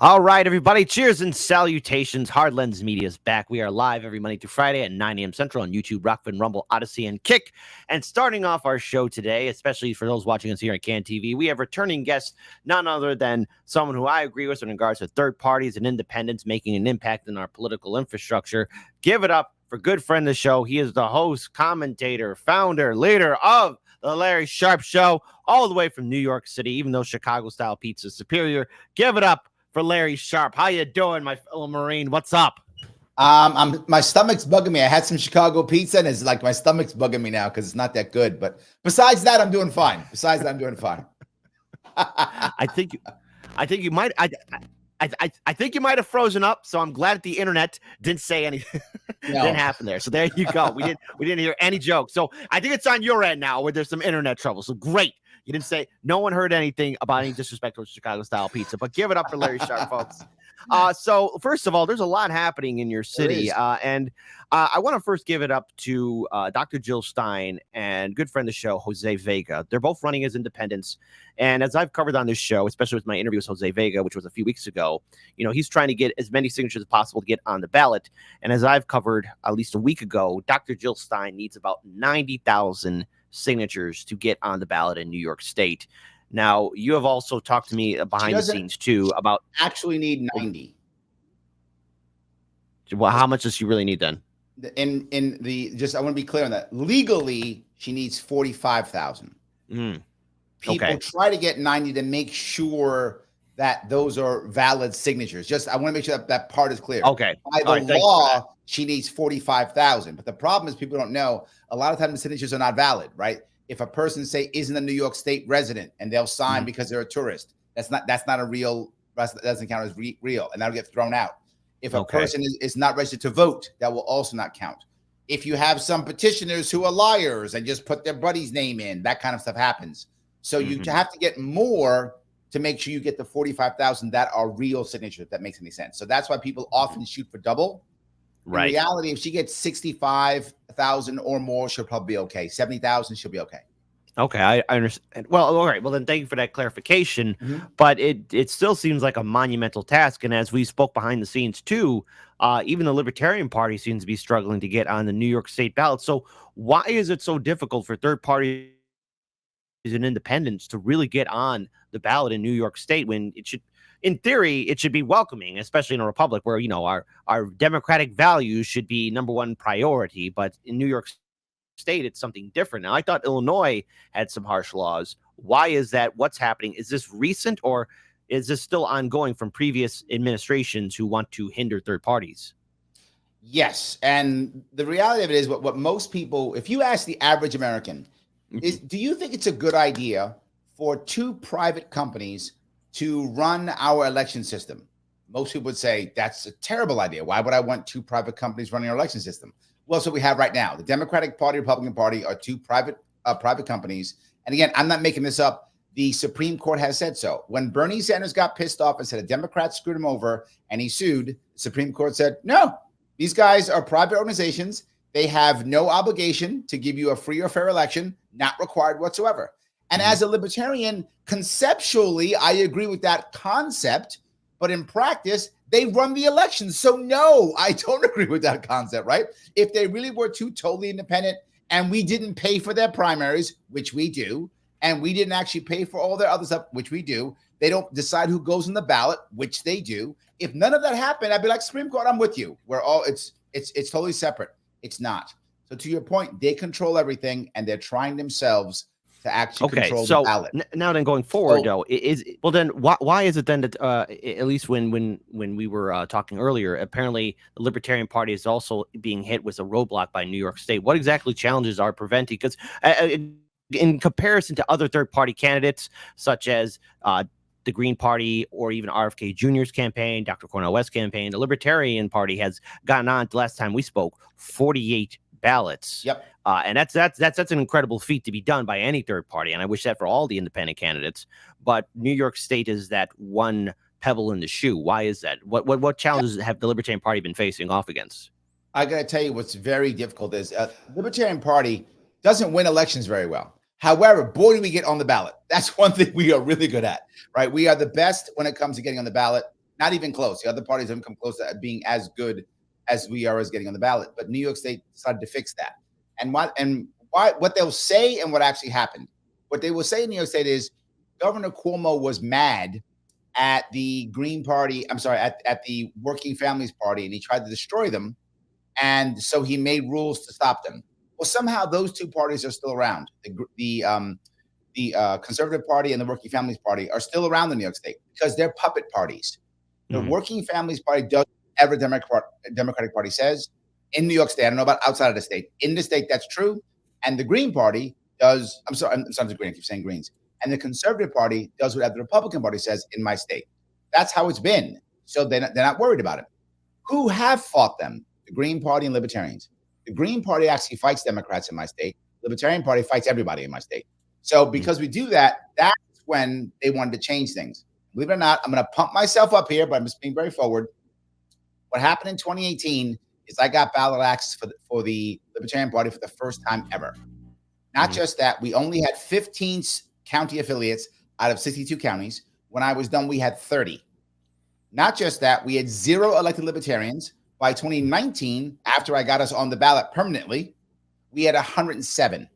All right, everybody. Cheers and salutations. Hard Lens Media is back. We are live every Monday through Friday at 9 a.m. Central on YouTube, Rockfin, Rumble, Odyssey, and Kick. And starting off our show today, especially for those watching us here on Can TV, we have returning guests, none other than someone who I agree with in regards to third parties and independents making an impact in our political infrastructure. Give it up for good friend of the show. He is the host, commentator, founder, leader of the Larry Sharpe Show, all the way from New York City, even though Chicago-style pizza is superior. Give it up for Larry Sharpe. How you doing, my fellow Marine? What's up? My stomach's bugging me. I had some Chicago pizza, and it's like my stomach's bugging me now because it's not that good. But besides that, I'm doing fine. I think you might. I think you might have frozen up. So I'm glad that the internet didn't say anything. Didn't happen there. So there you go. We didn't hear any jokes. So I think it's on your end now where there's some internet trouble. So great. You didn't say no one heard anything about any disrespect towards Chicago-style pizza, but give it up for Larry Sharpe, folks. So first of all, there's a lot happening in your city, and I want to first give it up to Dr. Jill Stein and good friend of the show, Jose Vega. They're both running as independents, and as I've covered on this show, especially with my interview with Jose Vega, which was a few weeks ago, he's trying to get as many signatures as possible to get on the ballot. And as I've covered at least a week ago, Dr. Jill Stein needs about 90,000 signatures to get on the ballot in New York State. Now, you have also talked to me behind the scenes too about actually need 90. Well, how much does she really need then? I want to be clear on that. Legally, she needs 45,000. People try to get 90 to make sure that those are valid signatures. I want to make sure that part is clear. Okay. By the law, she needs 45,000. But the problem is people don't know a lot of times the signatures are not valid, right? If a person isn't a New York State resident and they'll sign because they're a tourist, that's not a real, that doesn't count as real, and that'll get thrown out. If a person is not registered to vote, that will also not count. If you have some petitioners who are liars and just put their buddy's name in, that kind of stuff happens. So you have to get more to make sure you get the 45,000 that are real signatures, if that makes any sense. So that's why people often shoot for double. Right. In reality, if she gets 65,000 or more, she'll probably be okay. 70,000, she'll be okay. Okay, I understand. Well, all right. Well, then thank you for that clarification. But it still seems like a monumental task. And as we spoke behind the scenes too, even the Libertarian Party seems to be struggling to get on the New York State ballot. So why is it so difficult for third parties and independents to really get on the ballot in New York State when it should, in theory, it should be welcoming, especially in a republic where, our democratic values should be number one priority. But in New York State, it's something different. Now, I thought Illinois had some harsh laws. Why is that? What's happening? Is this recent or is this still ongoing from previous administrations who want to hinder third parties? Yes. And the reality of it is what most people, if you ask the average American, do you think it's a good idea for two private companies to run our election system? Most people would say that's a terrible idea. Why would I want two private companies running our election system? Well, so we have right now. The Democratic Party, Republican Party are two private companies. And again, I'm not making this up. The Supreme Court has said so. When Bernie Sanders got pissed off and said a Democrat screwed him over and he sued, the Supreme Court said, no, these guys are private organizations. They have no obligation to give you a free or fair election, not required whatsoever. And as a libertarian, conceptually, I agree with that concept, but in practice, they run the elections. So no, I don't agree with that concept, right? If they really were two totally independent and we didn't pay for their primaries, which we do, and we didn't actually pay for all their other stuff, which we do, they don't decide who goes on the ballot, which they do. If none of that happened, I'd be like, Supreme Court, I'm with you. It's totally separate. It's not. So to your point, they control everything and they're trying themselves to actually control the ballot. Now then going forward, why is it then that at least when we were talking earlier, apparently the Libertarian Party is also being hit with a roadblock by New York State? What exactly challenges are preventing? Because in comparison to other third party candidates such as the Green Party or even RFK Jr.'s campaign, Dr. Cornel West's campaign, the Libertarian Party has gotten on, the last time we spoke, 48 ballots. Yep. And that's an incredible feat to be done by any third party. And I wish that for all the independent candidates. But New York State is that one pebble in the shoe. Why is that? What challenges have the Libertarian Party been facing off against? I got to tell you what's very difficult is Libertarian Party doesn't win elections very well. However, boy, do we get on the ballot. That's one thing we are really good at, right? We are the best when it comes to getting on the ballot. Not even close. The other parties haven't come close to being as good as we are as getting on the ballot. But New York State decided to fix that. And what they'll say and what actually happened. What they will say in New York State is Governor Cuomo was mad at the Green Party. I'm sorry, at the Working Families Party, and he tried to destroy them. And so he made rules to stop them. Well, somehow those two parties are still around. The Conservative Party and the Working Families Party are still around in New York State because they're puppet parties. The Working Families Party does whatever Democratic Party says in New York State. I don't know about outside of the state. In the state, that's true. And the Green Party does. I'm sorry, the Green. I keep saying Greens. And the Conservative Party does whatever the Republican Party says in my state. That's how it's been. So they're not worried about it. Who have fought them? The Green Party and Libertarians. The Green Party actually fights Democrats in my state. The Libertarian Party fights everybody in my state. So because we do that, that's when they wanted to change things. Believe it or not, I'm going to pump myself up here, but I'm just being very forward. What happened in 2018 is I got ballot access for the Libertarian Party for the first time ever. Not just that, we only had 15 county affiliates out of 62 counties. When I was done, we had 30. Not just that, we had 0 elected Libertarians. By 2019, after I got us on the ballot permanently, we had 107.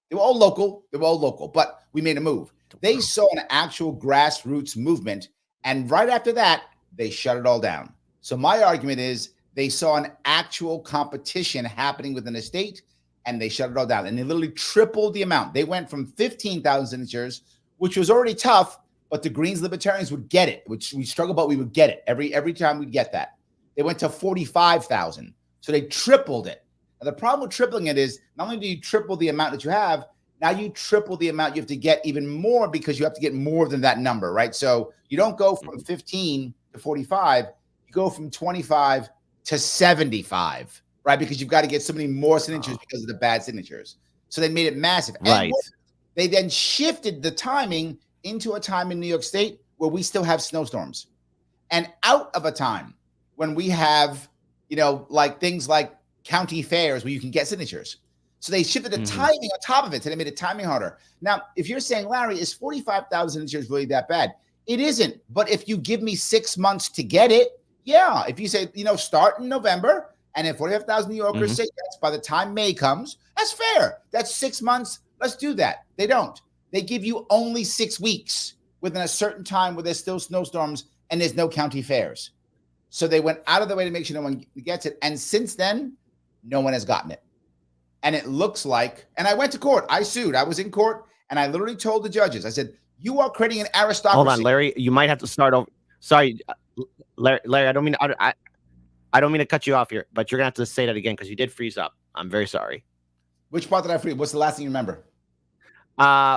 They were all local, but we made a move. They saw an actual grassroots movement, and right after that, they shut it all down. So my argument is they saw an actual competition happening within the state, and they shut it all down. And they literally tripled the amount. They went from 15,000 signatures, which was already tough, but the Greens Libertarians would get it, which we struggled, but we would get it. Every time we'd get that. They went to 45,000. So they tripled it. Now, the problem with tripling it is not only do you triple the amount that you have, now you triple the amount you have to get even more because you have to get more than that number, right? So you don't go from 15 to 45. You go from 25 to 75, right? Because you've got to get so many more signatures because of the bad signatures. So they made it massive. Right. And they then shifted the timing into a time in New York State where we still have snowstorms, and out of a time when we have, like things like county fairs where you can get signatures. So they shifted the timing on top of it, so they made it timing harder. Now, if you're saying, Larry, is 45,000 signatures really that bad? It isn't. But if you give me 6 months to get it, yeah. If you say, start in November, and if 45,000 New Yorkers say yes, by the time May comes, that's fair. That's 6 months. Let's do that. They don't. They give you only 6 weeks within a certain time where there's still snowstorms and there's no county fairs. So they went out of the way to make sure no one gets it. And since then, no one has gotten it. And it looks like, and I went to court. I sued. I was in court, and I literally told the judges, I said, you are creating an aristocracy. Hold on, Larry. You might have to start over. Sorry, Larry. I don't mean to cut you off here, but you're gonna have to say that again because you did freeze up. I'm very sorry. Which part did I freeze? What's the last thing you remember?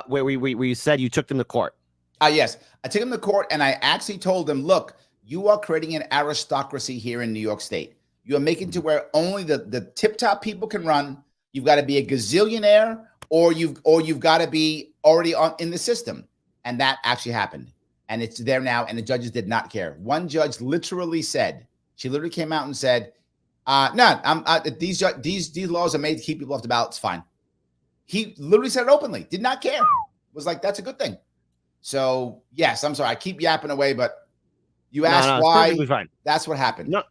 Where we said you took them to court. Yes, I took them to court, and I actually told them, look, you are creating an aristocracy here in New York State. You are making to where only the tip-top people can run. You've got to be a gazillionaire, or you've got to be already in the system. And that actually happened. And it's there now, and the judges did not care. One judge literally said, she literally came out and said, these laws are made to keep people off the ballot. It's fine. He literally said it openly, did not care. Was like, that's a good thing. So, yes, I'm sorry. I keep yapping away, but you asked why. Fine. That's what happened. No.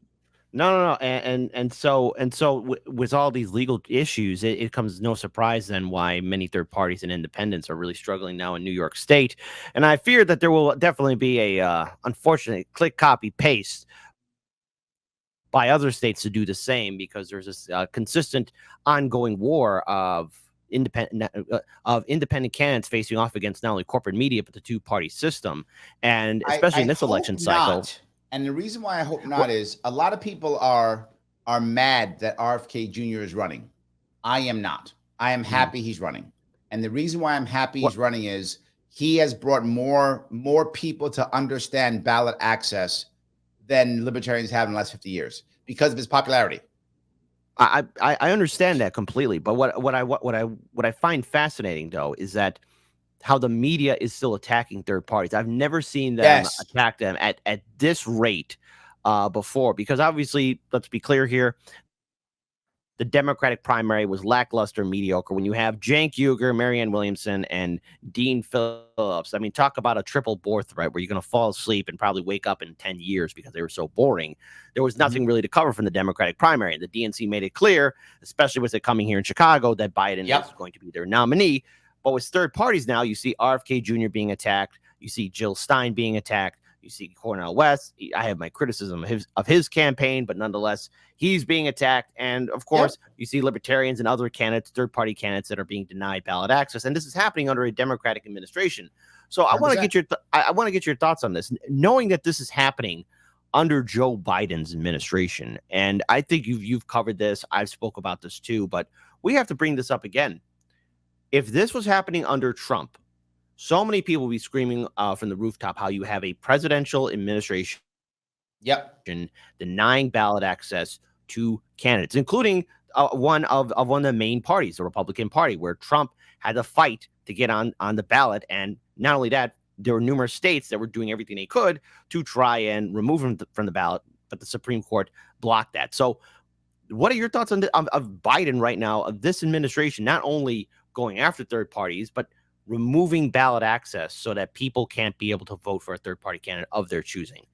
And so with all these legal issues, it comes no surprise then why many third parties and independents are really struggling now in New York State. And I fear that there will definitely be a unfortunate click, copy, paste by other states to do the same, because there's this consistent ongoing war of independent candidates facing off against not only corporate media but the two-party system, and especially in this election cycle. And the reason why I hope not is a lot of people are mad that RFK Jr. is running. I am not. I am happy he's running. And the reason why I'm happy he's running is he has brought more people to understand ballot access than libertarians have in the last 50 years because of his popularity. I understand that completely, but what I find fascinating though is that how the media is still attacking third parties. I've never seen them attack them at this rate before, because obviously, let's be clear here, the Democratic primary was lackluster, mediocre. When you have Cenk Uygur, Marianne Williamson, and Dean Phillips, I mean, talk about a triple bore threat where you're going to fall asleep and probably wake up in 10 years because they were so boring. There was nothing really to cover from the Democratic primary. And the DNC made it clear, especially with it coming here in Chicago, that Biden is going to be their nominee. But with third parties now, you see RFK Jr. being attacked. You see Jill Stein being attacked. You see Cornel West. I have my criticism of his campaign, but nonetheless, he's being attacked. And of course, you see libertarians and other candidates, third-party candidates that are being denied ballot access. And this is happening under a Democratic administration. So I want to get your thoughts on this, knowing that this is happening under Joe Biden's administration. And I think you've covered this. I've spoke about this too, but we have to bring this up again. If this was happening under Trump, so many people will be screaming from the rooftop how you have a presidential administration denying ballot access to candidates, including one of the main parties, the Republican Party, where Trump had to fight to get on the ballot. And not only that, there were numerous states that were doing everything they could to try and remove him from the ballot, but the Supreme Court blocked that. So what are your thoughts on of Biden right now, of this administration, not only going after third parties, but removing ballot access so that people can't be able to vote for a third-party candidate of their choosing?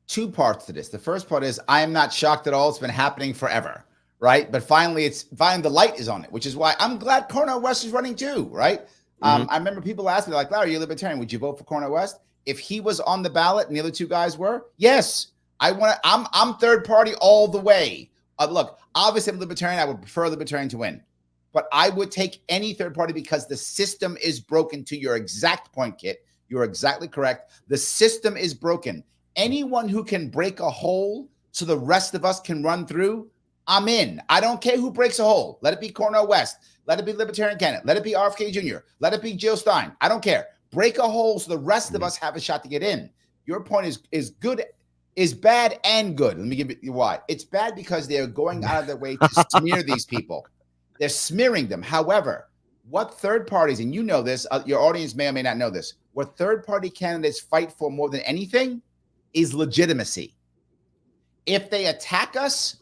Two parts to this. The first part is I am not shocked at all. It's been happening forever, right? But finally the light is on it, which is why I'm glad Cornel West is running too, right? I remember people asking me like, Larry, you're a libertarian. Would you vote for Cornel West? If he was on the ballot and the other two guys were, yes. I'm third party all the way. Look, obviously I'm libertarian. I would prefer libertarian to win. But I would take any third party because the system is broken. To your exact point, Kit, you're exactly correct. The system is broken. Anyone who can break a hole so the rest of us can run through, I'm in. I don't care who breaks a hole. Let it be Cornel West. Let it be Libertarian candidate. Let it be RFK Jr. Let it be Jill Stein. I don't care. Break a hole so the rest of us have a shot to get in. Your point is good, is bad and good. Let me give you why. It's bad because they're going out of their way to smear these people. They're smearing them. However, what third parties, and you know this, your audience may or may not know this, what third-party candidates fight for more than anything is legitimacy. If they attack us,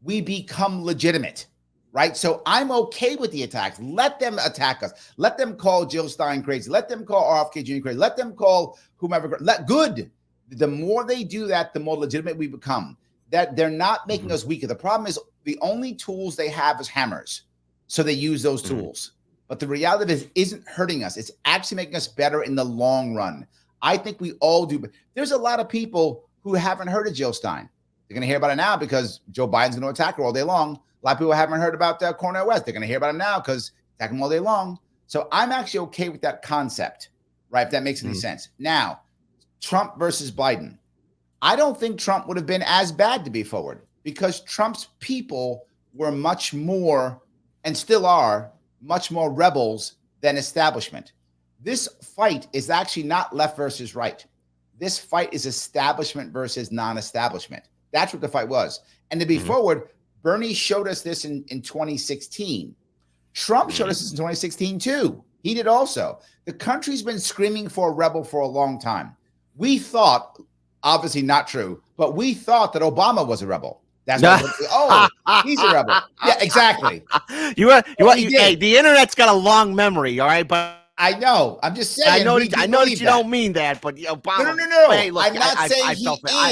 we become legitimate, right? So I'm okay with the attacks. Let them attack us. Let them call Jill Stein crazy. Let them call RFK Jr. crazy. Let them call whomever. Good. The more they do that, the more legitimate we become. That they're not making us weaker. The problem is the only tools they have is hammers. So they use those tools. But the reality is it isn't hurting us. It's actually making us better in the long run. I think we all do. But there's a lot of people who haven't heard of Jill Stein. They're going to hear about it now because Joe Biden's going to attack her all day long. A lot of people haven't heard about Cornel West. They're going to hear about him now because attack him all day long. So I'm actually okay with that concept, right? If that makes any sense. Now, Trump versus Biden. I don't think Trump would have been as bad to be forward because Trump's people were much more, and still are, much more rebels than establishment. This fight is actually not left versus right. This fight is establishment versus non-establishment. That's what the fight was. And to be forward, Bernie showed us this in 2016. Trump showed us this in 2016 too. He did also. The country's been screaming for a rebel for a long time. We thought, obviously not true, but we thought that Obama was a rebel. That's why he's a rebel. Yeah, exactly. Hey, the internet's got a long memory, all right? But I know. I'm just saying. I know that you don't mean that, but Obama. No. Hey, look, I'm not saying he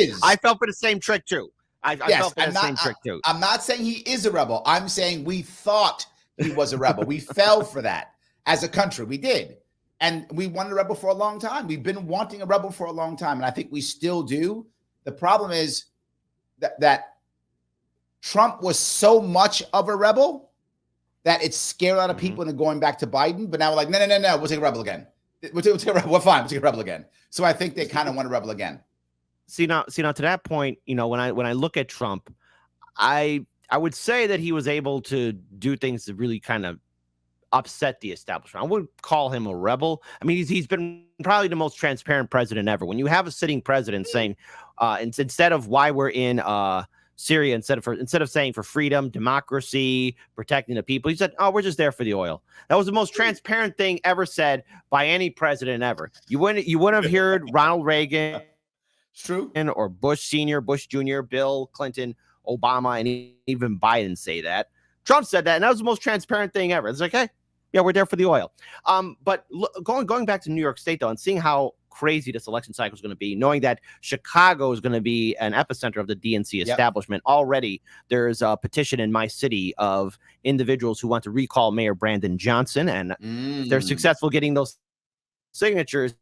is. I fell for the same trick too. I fell for the same trick too. I'm not saying he is a rebel. I'm saying we thought he was a rebel. We fell for that as a country. We did. And we wanted a rebel for a long time. We've been wanting a rebel for a long time. And I think we still do. The problem is that Trump was so much of a rebel that it scared a lot of people into going back to Biden. But now we're like, no, we'll take a rebel again. We're fine. We'll take a rebel again. So I think they kind of want a rebel again. See now to that point, when I look at Trump, I would say that he was able to do things that really kind of upset the establishment. I wouldn't call him a rebel. I mean, he's been probably the most transparent president ever. When you have a sitting president saying, instead of why we're in Syria, instead of saying for freedom, democracy, protecting the people, he said, "Oh, we're just there for the oil." That was the most transparent thing ever said by any president ever. You wouldn't have heard Ronald Reagan, true, or Bush Senior, Bush Jr., Bill Clinton, Obama, and even Biden say that. Trump said that, and that was the most transparent thing ever. It's like, hey, yeah, we're there for the oil. But going back to New York State, though, and seeing how crazy this election cycle is going to be, knowing that Chicago is going to be an epicenter of the DNC establishment. Already, there's a petition in my city of individuals who want to recall Mayor Brandon Johnson, and if they're successful getting those signatures,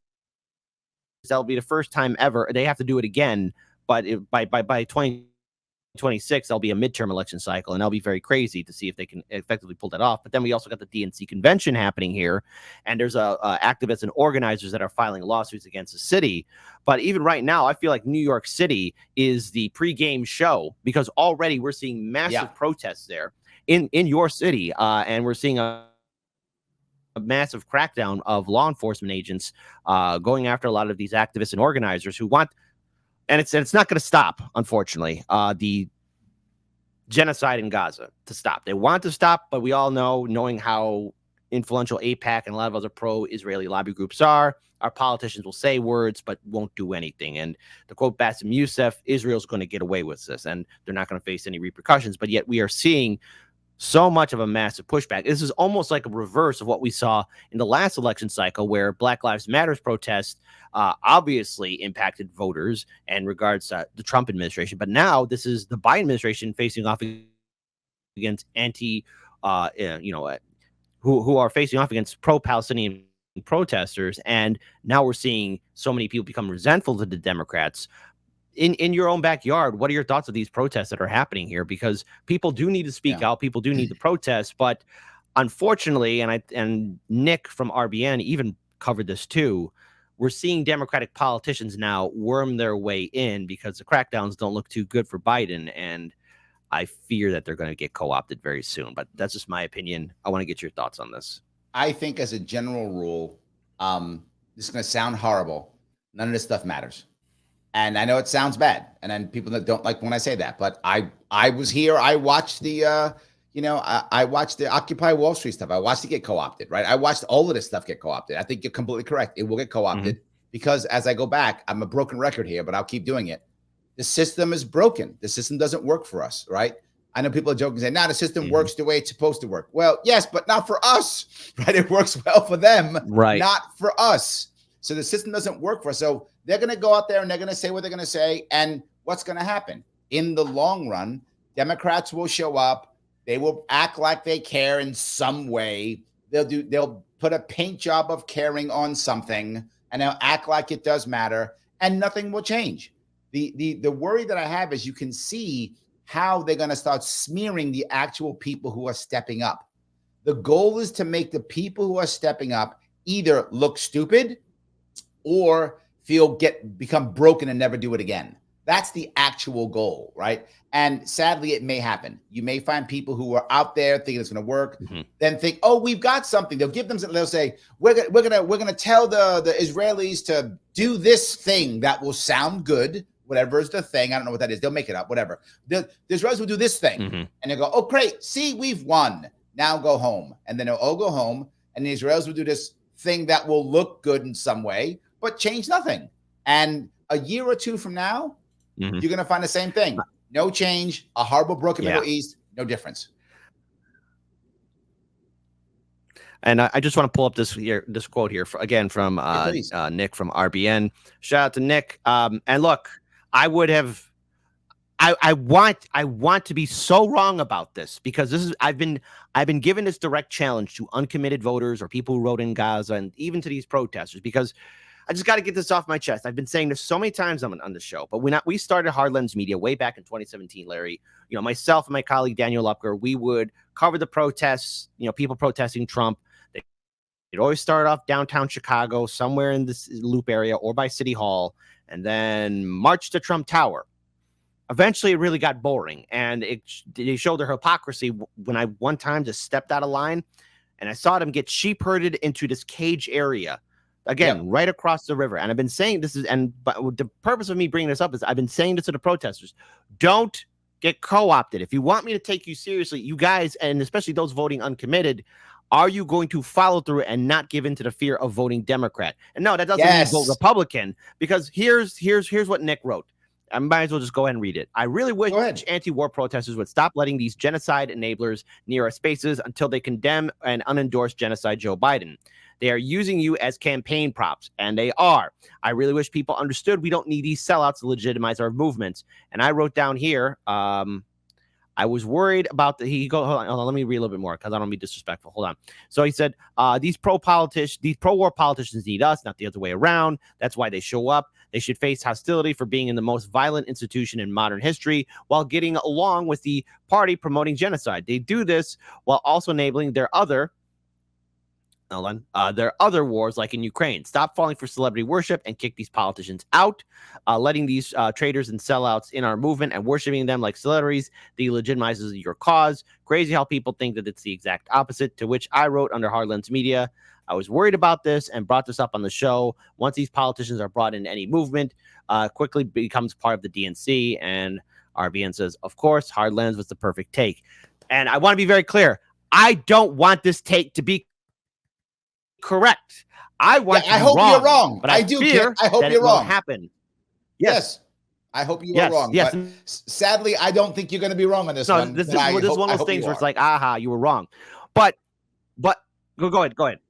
that'll be the first time ever. They have to do it again, but by 2026, there'll be a midterm election cycle, and that'll be very crazy to see if they can effectively pull that off. But then we also got the DNC convention happening here, and there's activists and organizers that are filing lawsuits against the city. But even right now, I feel like New York City is the pregame show, because already we're seeing massive protests there in your city, and we're seeing a massive crackdown of law enforcement agents going after a lot of these activists and organizers who want. And it's not going to stop, unfortunately, the genocide in Gaza to stop. They want to stop, but we all know, knowing how influential AIPAC and a lot of other pro-Israeli lobby groups are, our politicians will say words but won't do anything. And to quote Bassem Youssef, Israel's going to get away with this, and they're not going to face any repercussions. But yet we are seeing so much of a massive pushback. This is almost like a reverse of what we saw in the last election cycle, where Black Lives Matters protests obviously impacted voters in regards to the Trump administration. But now this is the Biden administration facing off against who are facing off against pro-Palestinian protesters. And now we're seeing so many people become resentful to the Democrats. In your own backyard, what are your thoughts of these protests that are happening here? Because people do need to speak out, people do need to protest, but unfortunately, and Nick from RBN even covered this too, we're seeing Democratic politicians now worm their way in because the crackdowns don't look too good for Biden, and I fear that they're going to get co-opted very soon. But that's just my opinion. I want to get your thoughts on this. I think, as a general rule, this is going to sound horrible. None of this stuff matters. And I know it sounds bad, and then people that don't like when I say that, but I was here. I watched the, I watched the Occupy Wall Street stuff. I watched it get co-opted, right? I watched all of this stuff get co-opted. I think you're completely correct. It will get co-opted because, as I go back, I'm a broken record here, but I'll keep doing it. The system is broken. The system doesn't work for us, right? I know people are joking, saying, "Nah, the system works the way it's supposed to work." Well, yes, but not for us, right? It works well for them, right? Not for us. So the system doesn't work for us. So they're going to go out there and they're going to say what they're going to say. And what's going to happen? In the long run, Democrats will show up. They will act like they care in some way. They'll put a paint job of caring on something, and they'll act like it does matter, and nothing will change. The worry that I have is you can see how they're going to start smearing the actual people who are stepping up. The goal is to make the people who are stepping up either look stupid or become broken and never do it again. That's the actual goal, right? And sadly, it may happen. You may find people who are out there thinking it's going to work, then think, "Oh, we've got something." They'll give them. They'll say, "We're gonna tell the Israelis to do this thing that will sound good, whatever is the thing. I don't know what that is. They'll make it up, whatever. The Israelis will do this thing, and they go, 'Oh, great! See, we've won. Now go home.'" And then they'll all go home, and the Israelis will do this thing that will look good in some way, but change nothing. And a year or two from now, you're going to find the same thing. No change, a horrible broken Middle East, no difference. And I just want to pull up this quote here again from Nick from RBN. Shout out to Nick. And look, I want to be so wrong about this, because I've been given this direct challenge to uncommitted voters or people who wrote in Gaza, and even to these protesters, because I just got to get this off my chest. I've been saying this so many times on the show, but we started Hard Lens Media way back in 2017, Larry. You know, myself and my colleague Daniel Upker, we would cover the protests, people protesting Trump. They'd always start off downtown Chicago, somewhere in this Loop area or by City Hall, and then march to Trump Tower. Eventually, it really got boring, and they showed their hypocrisy when I one time just stepped out of line, and I saw them get sheep herded into this cage area. Again, right across the river. And I've been saying this but the purpose of me bringing this up is I've been saying this to the protesters. Don't get co-opted. If you want me to take you seriously, you guys, and especially those voting uncommitted, are you going to follow through and not give in to the fear of voting Democrat? And no, that doesn't mean vote Republican, because here's what Nick wrote. I might as well just go ahead and read it. I really wish anti-war protesters would stop letting these genocide enablers near our spaces until they condemn and unendorse genocide Joe Biden. They are using you as campaign props, and they are. I really wish people understood we don't need these sellouts to legitimize our movements. And I wrote down here, I was worried about hold on, let me read a little bit more because I don't want to be disrespectful. Hold on. So he said, these pro-war politicians need us, not the other way around. That's why they show up. They should face hostility for being in the most violent institution in modern history while getting along with the party promoting genocide. They do this while also enabling their other wars, like in Ukraine. Stop falling for celebrity worship and kick these politicians out. Letting these traitors and sellouts in our movement and worshiping them like celebrities delegitimizes your cause. Crazy how people think that it's the exact opposite, to which I wrote under Hardlands Media, I was worried about this and brought this up on the show. Once these politicians are brought into any movement, quickly becomes part of the DNC. And RBN says, of course, Hardlands was the perfect take. And I want to be very clear. I don't want this take to be correct. I want. I hope you're wrong, but I do. Fear I hope that you're it wrong. Will happen. Yes. I hope you are wrong. Yes. But sadly, I don't think you're going to be wrong on this one. This is one of those things where it's like, aha, you were wrong. But go ahead.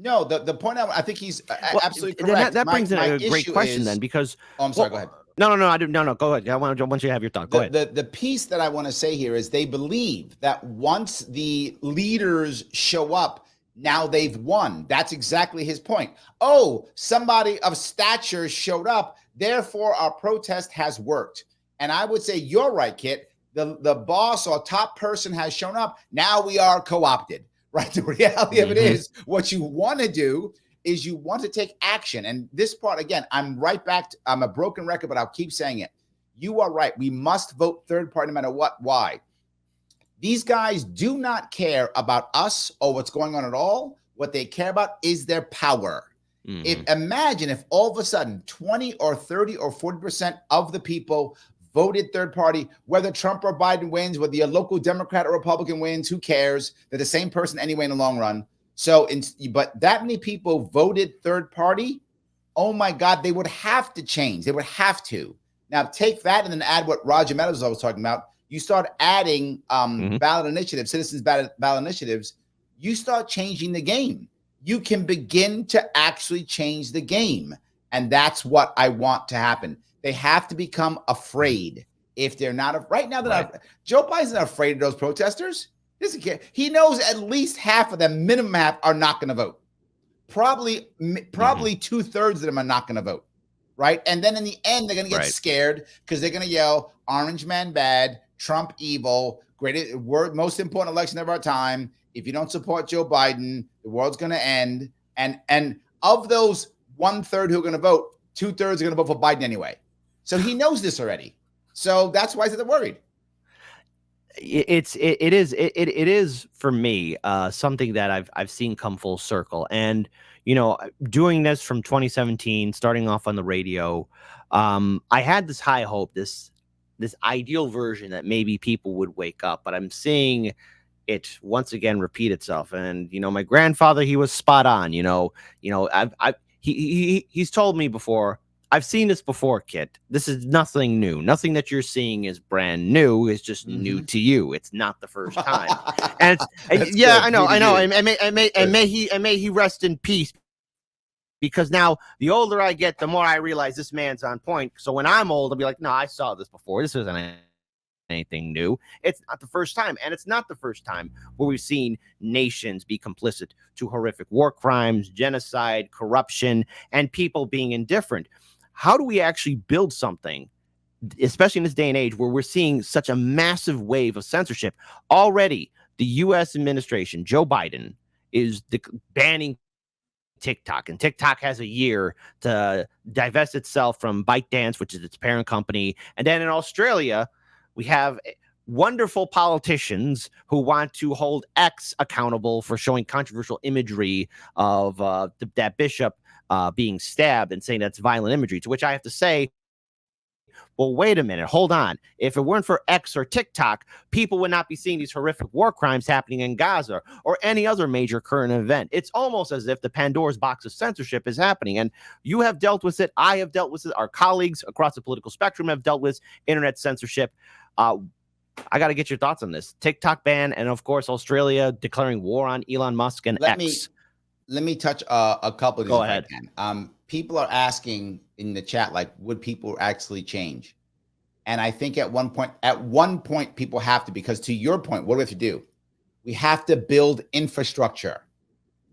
No, the point I think he's absolutely correct. That brings in a great question then, because I'm sorry. Go ahead. No. Go ahead. I want you to have your thought. Go ahead. The piece that I want to say here is they believe that once the leaders show up, now they've won. That's exactly his point. Oh, somebody of stature showed up, therefore our protest has worked. And I would say you're right, Kit. The boss or top person has shown up. Now we are co-opted, right? The reality of it is what you want to do is you want to take action. And this part, again, I'm a broken record, but I'll keep saying it. You are right. We must vote third party no matter what. Why? These guys do not care about us or what's going on at all. What they care about is their power. Imagine if all of a sudden 20 or 30 or 40% of the people voted third party, whether Trump or Biden wins, whether your local Democrat or Republican wins, who cares? They're the same person anyway in the long run. But that many people voted third party, oh my God, they would have to change. They would have to. Now take that and then add what Roger Meadows was talking about. You start adding ballot initiatives, citizens ballot initiatives, you start changing the game. You can begin to actually change the game. And that's what I want to happen. They have to become afraid. If they're not, right now, Joe Biden's not afraid of those protesters. He knows at least half of them, minimum half, are not going to vote. Probably 2/3 of them are not going to vote. Right. And then in the end, they're going to get scared because they're going to yell, Orange man bad, Trump evil, most important election of our time. If you don't support Joe Biden, the world's going to end. And of those 1/3 who are going to vote, 2/3 are going to vote for Biden anyway. So he knows this already. So that's why they're worried. It is for me something that I've seen come full circle. And doing this from 2017, starting off on the radio, I had this high hope, this ideal version that maybe people would wake up, but I'm seeing it once again repeat itself. And my grandfather, he was spot on. He's told me before, I've seen this before, Kit. This is nothing new. Nothing that you're seeing is brand new. It's just new to you. It's not the first time. And I know. And may he rest in peace. Because now the older I get, the more I realize this man's on point. So when I'm old, I'll be like, no, I saw this before. This isn't anything new. It's not the first time. And it's not the first time where we've seen nations be complicit to horrific war crimes, genocide, corruption, and people being indifferent. How do we actually build something, especially in this day and age where we're seeing such a massive wave of censorship? Already, the U.S. administration, Joe Biden, is banning TikTok, and TikTok has a year to divest itself from ByteDance, which is its parent company. And then in Australia, we have wonderful politicians who want to hold X accountable for showing controversial imagery of that bishop being stabbed and saying that's violent imagery, to which I have to say, well, wait a minute, hold on. If it weren't for X or TikTok, people would not be seeing these horrific war crimes happening in Gaza or any other major current event. It's almost as if the Pandora's box of censorship is happening. And you have dealt with it. I have dealt with it. Our colleagues across the political spectrum have dealt with internet censorship. I got to get your thoughts on this. TikTok ban, and of course, Australia declaring war on Elon Musk and X. Let me touch a couple of these. Go ahead. People are asking in the chat, like, would people actually change? And I think at one point, people have to, because to your point, what do we have to do? We have to build infrastructure.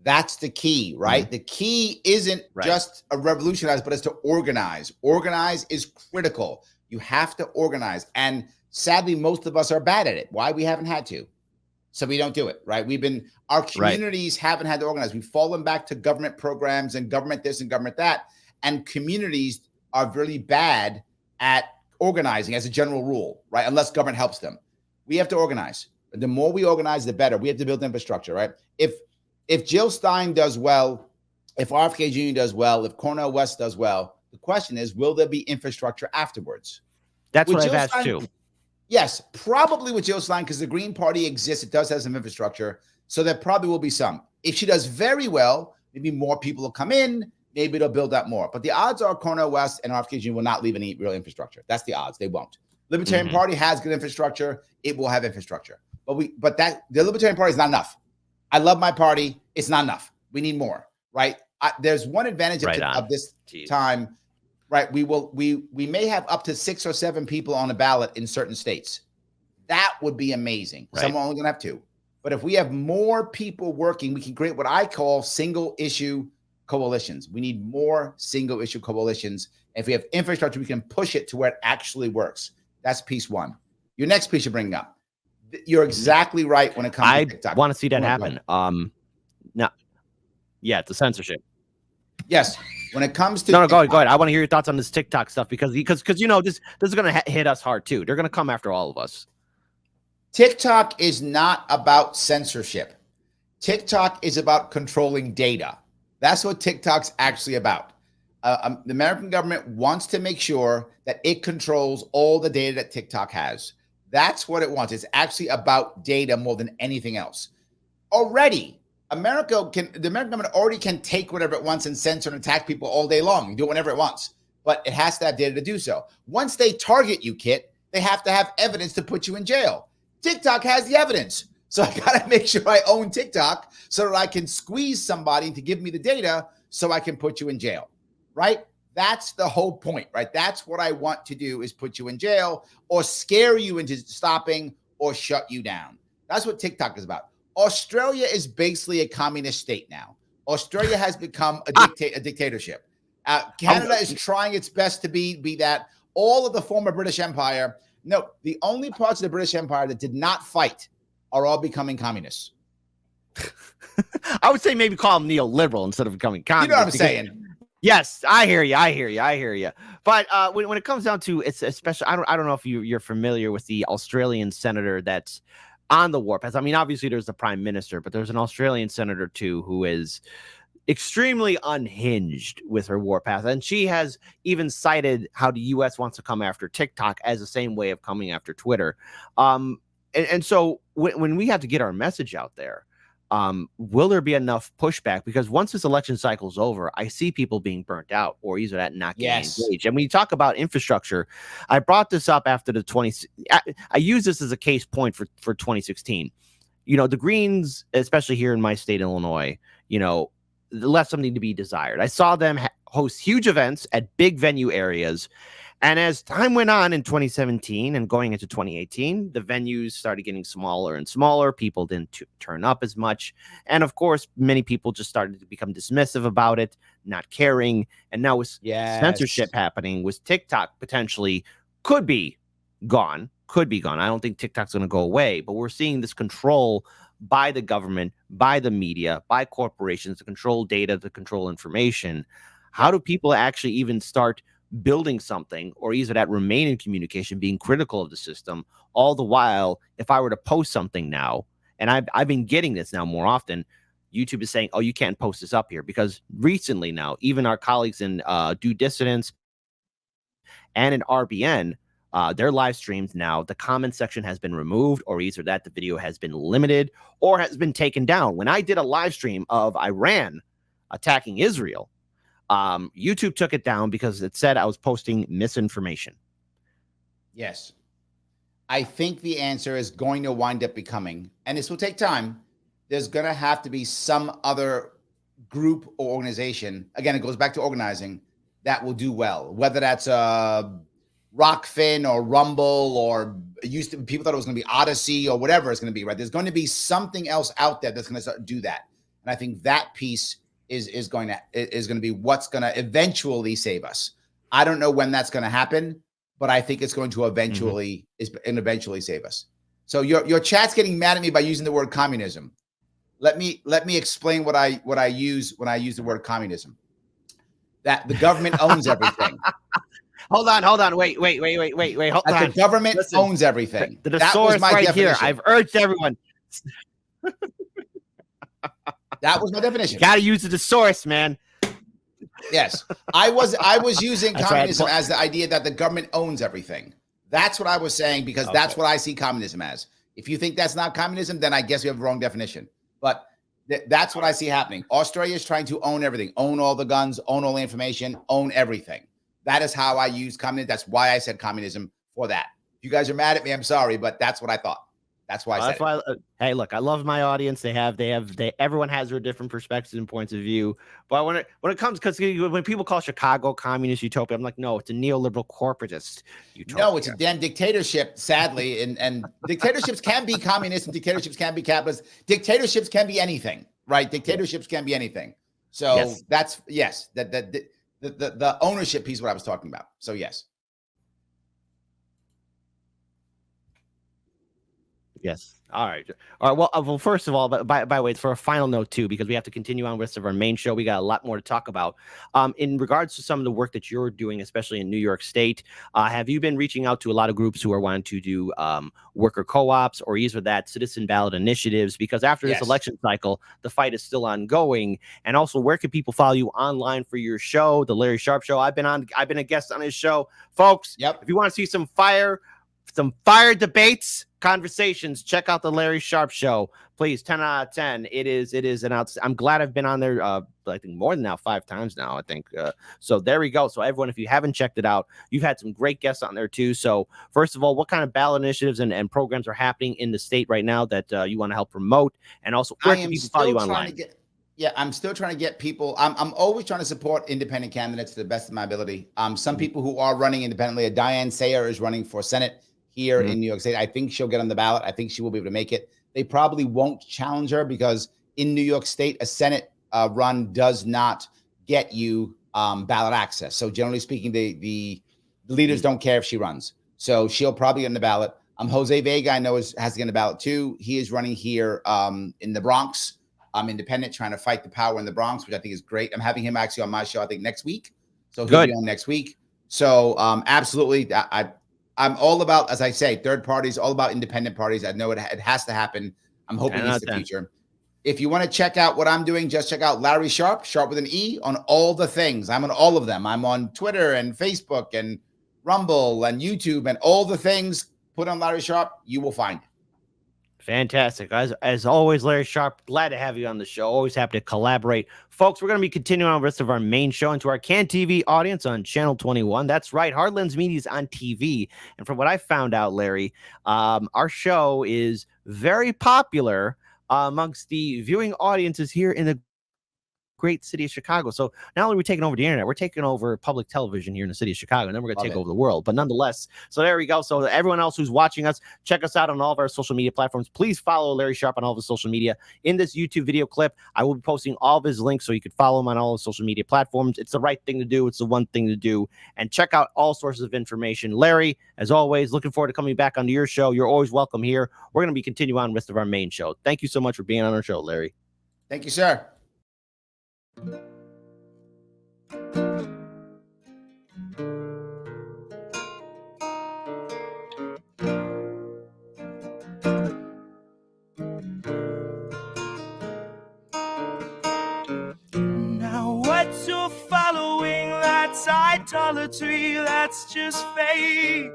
That's the key, right? Mm-hmm. The key isn't just a revolutionize, but it's to organize. Organize is critical. You have to organize. And sadly, most of us are bad at it. Why? We haven't had to. So we don't do it, right? Our communities haven't had to organize. We've fallen back to government programs and government this and government that. And communities are really bad at organizing as a general rule, right? Unless government helps them. We have to organize. The more we organize, the better. We have to build infrastructure, right? If Jill Stein does well, if RFK Jr. does well, if Cornel West does well, the question is, will there be infrastructure afterwards? That's what I've asked too. Yes, probably with Jill Stein, because the Green Party exists. It does have some infrastructure. So there probably will be some. If she does very well, maybe more people will come in. Maybe it'll build up more. But the odds are Cornel West and RFK Jr. will not leave any real infrastructure. That's the odds. They won't. Libertarian Party has good infrastructure. It will have infrastructure. But the Libertarian Party is not enough. I love my party. It's not enough. We need more, right? There's one advantage of this time. Right, we may have up to 6 or 7 people on a ballot in certain states. That would be amazing. Right. Some are only going to have 2. But if we have more people working, we can create what I call single issue coalitions. We need more single issue coalitions. If we have infrastructure, we can push it to where it actually works. That's piece one. Your next piece you're bringing up. You're exactly right when it comes to TikTok. I want to see that happen. It's a censorship. Yes. When it comes to go ahead. I want to hear your thoughts on this TikTok stuff because you know this is going to hit us hard too. They're going to come after all of us. TikTok is not about censorship. TikTok is about controlling data. That's what TikTok's actually about. The American government wants to make sure that it controls all the data that TikTok has. That's what it wants. It's actually about data more than anything else. Already, the American government already can take whatever it wants and censor and attack people all day long and do whatever it wants, but it has to have data to do so. Once they target you, Kit, they have to have evidence to put you in jail. TikTok has the evidence. So I got to make sure I own TikTok so that I can squeeze somebody to give me the data so I can put you in jail, right? That's the whole point, right? That's what I want to do, is put you in jail or scare you into stopping or shut you down. That's what TikTok is about. Australia is basically a communist state now. Australia has become a dictatorship. Canada is trying its best to be that. All of the former British Empire. No, the only parts of the British Empire that did not fight are all becoming communists. I would say maybe call them neoliberal instead of becoming communist. You know what I'm saying? Yes, I hear you. But when it comes down to it's especially, I don't know if you're familiar with the Australian senator that's on the warpath. I mean, obviously there's the prime minister, but there's an Australian senator too who is extremely unhinged with her warpath, and she has even cited how the U.S. wants to come after TikTok as the same way of coming after Twitter. And so when we have to get our message out there, will there be enough pushback? Because once this election cycle is over, I see people being burnt out or either that not getting engaged. And when you talk about infrastructure, I brought this up after I use this as a case point for 2016. You know, the Greens, especially here in my state, Illinois, you know, left something to be desired. I saw them host huge events at big venue areas. And as time went on in 2017 and going into 2018, the venues started getting smaller and smaller. People didn't turn up as much. And of course, many people just started to become dismissive about it, not caring. And now with censorship happening, with TikTok potentially could be gone. I don't think TikTok's going to go away, but we're seeing this control by the government, by the media, by corporations to control data, to control information. How do people actually even start building something or either that remain in communication, being critical of the system? All the while, if I were to post something now, and I've been getting this now more often, YouTube is saying, oh, you can't post this up here, because recently now, even our colleagues in Do Dissidence and in RBN, their live streams now, the comment section has been removed, or either that the video has been limited or has been taken down. When I did a live stream of Iran attacking Israel, YouTube took it down because it said I was posting misinformation. Yes. I think the answer is going to wind up becoming, and this will take time, there's going to have to be some other group or organization. Again, it goes back to organizing that will do well, whether that's Rockfin or Rumble, or used to, people thought it was going to be Odyssey or whatever it's going to be, right? There's going to be something else out there that's going to do that. And I think that piece is going to be what's going to eventually save us. I don't know when that's going to happen, but I think it's going to eventually eventually save us. So your chat's getting mad at me by using the word communism. Let me explain what I use when I use the word communism. That the government owns everything. Hold on. Wait. Hold on. The government owns everything. The thesaurus right definition. Here. I've urged everyone. That was my definition. You got to use the thesaurus, man. Yes, I was using communism as the idea that the government owns everything. That's what I was saying, because that's what I see communism as. If you think that's not communism, then I guess you have the wrong definition. But that's what I see happening. Australia is trying to own everything, own all the guns, own all the information, own everything. That is how I use communism. That's why I said communism for that. If you guys are mad at me, I'm sorry, but that's what I thought. That's why I said it. Hey, look, I love my audience. Everyone has their different perspectives and points of view. But when it comes, because when people call Chicago communist utopia, I'm like, no, it's a neoliberal corporatist utopia. No, it's a damn dictatorship, sadly. And dictatorships can be communist, and dictatorships can be capitalist. Dictatorships can be anything, right? Dictatorships can be anything. So that's the ownership piece, what I was talking about. So yes. Yes. All right. Well, first of all, by the way, for a final note too, because we have to continue on with the rest of our main show. We got a lot more to talk about. In regards to some of the work that you're doing, especially in New York State, have you been reaching out to a lot of groups who are wanting to do worker co-ops or either that citizen ballot initiatives? Because after this election cycle, the fight is still ongoing. And also, where can people follow you online for your show, the Larry Sharpe Show? I've been a guest on his show, folks. Yep. If you want to see some fire debates, conversations, check out the Larry Sharpe Show, please. 10 out of 10. It is I'm glad I've been on there I think more than 5 times now, I think. So there we go. So everyone, if you haven't checked it out, you've had some great guests on there too. So first of all, what kind of ballot initiatives and programs are happening in the state right now that you want to help promote? And also, where can people follow you online? I'm still trying to get people. I'm always trying to support independent candidates to the best of my ability. Some people who are running independently, Diane Sayer is running for Senate here in New York State. I think she'll get on the ballot. I think she will be able to make it. They probably won't challenge her because in New York State, a Senate run does not get you ballot access. So generally speaking, the leaders don't care if she runs. So she'll probably get on the ballot. Jose Vega, I know, has to get on the ballot too. He is running here in the Bronx. Independent, trying to fight the power in the Bronx, which I think is great. I'm having him actually on my show, I think next week. So he'll be on next week. So absolutely, I'm all about, as I say, third parties, all about independent parties. I know it has to happen. I'm hoping it's the future. If you want to check out what I'm doing, just check out Larry Sharpe, Sharpe with an E, on all the things. I'm on all of them. I'm on Twitter and Facebook and Rumble and YouTube and all the things. Put on Larry Sharpe, you will find it. Fantastic. As always, Larry Sharpe, glad to have you on the show. Always happy to collaborate. Folks, we're going to be continuing on the rest of our main show into our CAN TV audience on Channel 21. That's right. Heartlands Media is on TV. And from what I found out, Larry, our show is very popular amongst the viewing audiences here in the great city of Chicago. So not only are we taking over the internet, we're taking over public television here in the city of Chicago, and then we're going to take over the world. But nonetheless, so there we go. So everyone else who's watching us, check us out on all of our social media platforms. Please follow Larry Sharpe on all of his social media. In this YouTube video clip, I will be posting all of his links so you can follow him on all the social media platforms. It's the right thing to do. It's the one thing to do. And check out all sources of information. Larry, as always, looking forward to coming back onto your show. You're always welcome here. We're going to be continuing on the rest of our main show. Thank you so much for being on our show, Larry. Thank you, sir. Now what you're following, that side idolatry that's just fake.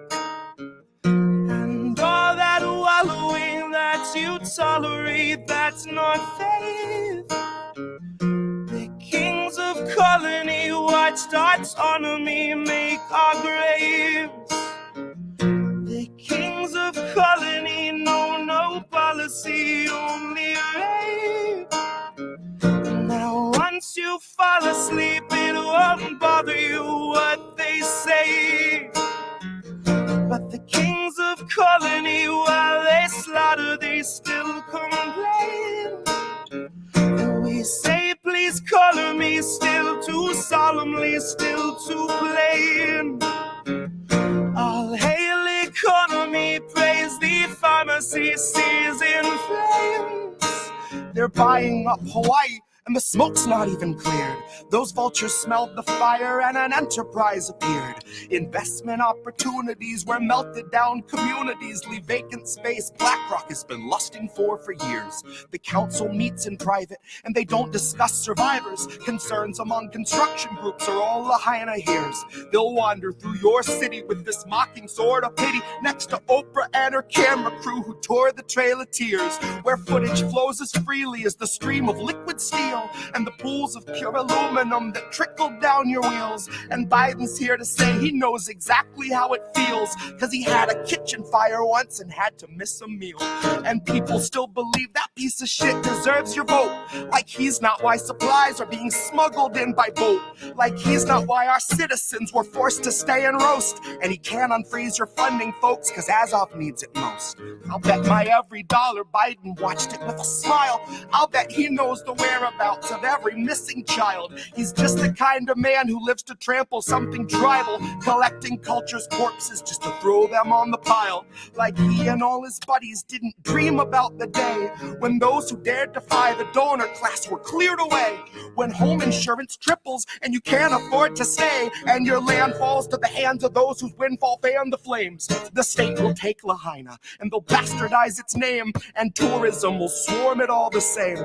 And all that wallowing that you tolerate, that's not faith. The kings of colony watched autonomy make our graves. The kings of colony know no policy, only rape. Now once you fall asleep, it won't bother you what they say. But the kings of colony, while they slaughter, they still complain. We say, please color me, still too solemnly, still too plain. All hail economy, praise the pharmacy, seas in flames. They're buying up Hawaii, and the smoke's not even cleared. Those vultures smelled the fire and an enterprise appeared. Investment opportunities where melted down communities leave vacant space BlackRock has been lusting for years. The council meets in private and they don't discuss survivors. Concerns among construction groups are all Lahaina hears. They'll wander through your city with this mocking sword of pity next to Oprah and her camera crew who tore the Trail of Tears, where footage flows as freely as the stream of liquid steel and the pools of pure aluminum that trickle down your wheels. And Biden's here to say he knows exactly how it feels, cause he had a kitchen fire once and had to miss a meal. And people still believe that piece of shit deserves your vote, like he's not why supplies are being smuggled in by boat, like he's not why our citizens were forced to stay and roast. And he can't unfreeze your funding, folks, cause Azov needs it most. I'll bet my every dollar Biden watched it with a smile. I'll bet he knows the whereabouts of every missing child. He's just the kind of man who lives to trample something tribal, collecting culture's corpses just to throw them on the pile. Like he and all his buddies didn't dream about the day when those who dared defy the donor class were cleared away, when home insurance triples and you can't afford to stay, and your land falls to the hands of those whose windfall fan the flames. The state will take Lahaina and they'll bastardize its name, and tourism will swarm it all the same.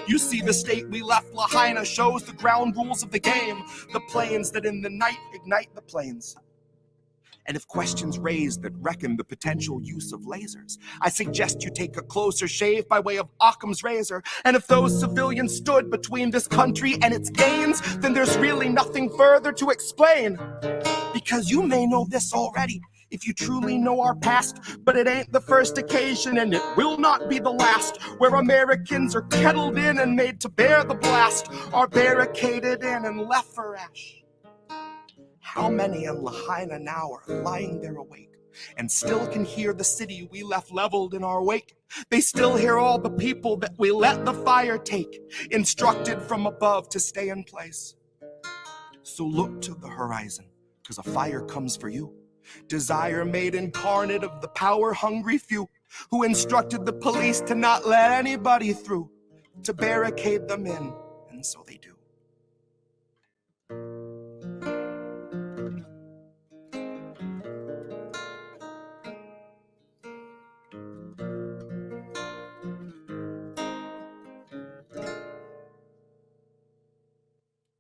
You see, the state we left Lahaina shows the ground rules of the game, the planes that in the night ignite the planes. And if questions raised that reckon the potential use of lasers, I suggest you take a closer shave by way of Occam's razor. And if those civilians stood between this country and its gains, then there's really nothing further to explain. Because you may know this already, if you truly know our past, but it ain't the first occasion and it will not be the last where Americans are kettled in and made to bear the blast, are barricaded in and left for ash. How many in Lahaina now are lying there awake and still can hear the city we left leveled in our wake? They still hear all the people that we let the fire take, instructed from above to stay in place. So look to the horizon, cause a fire comes for you. Desire made incarnate of the power-hungry few who instructed the police to not let anybody through, to barricade them in, and so they do.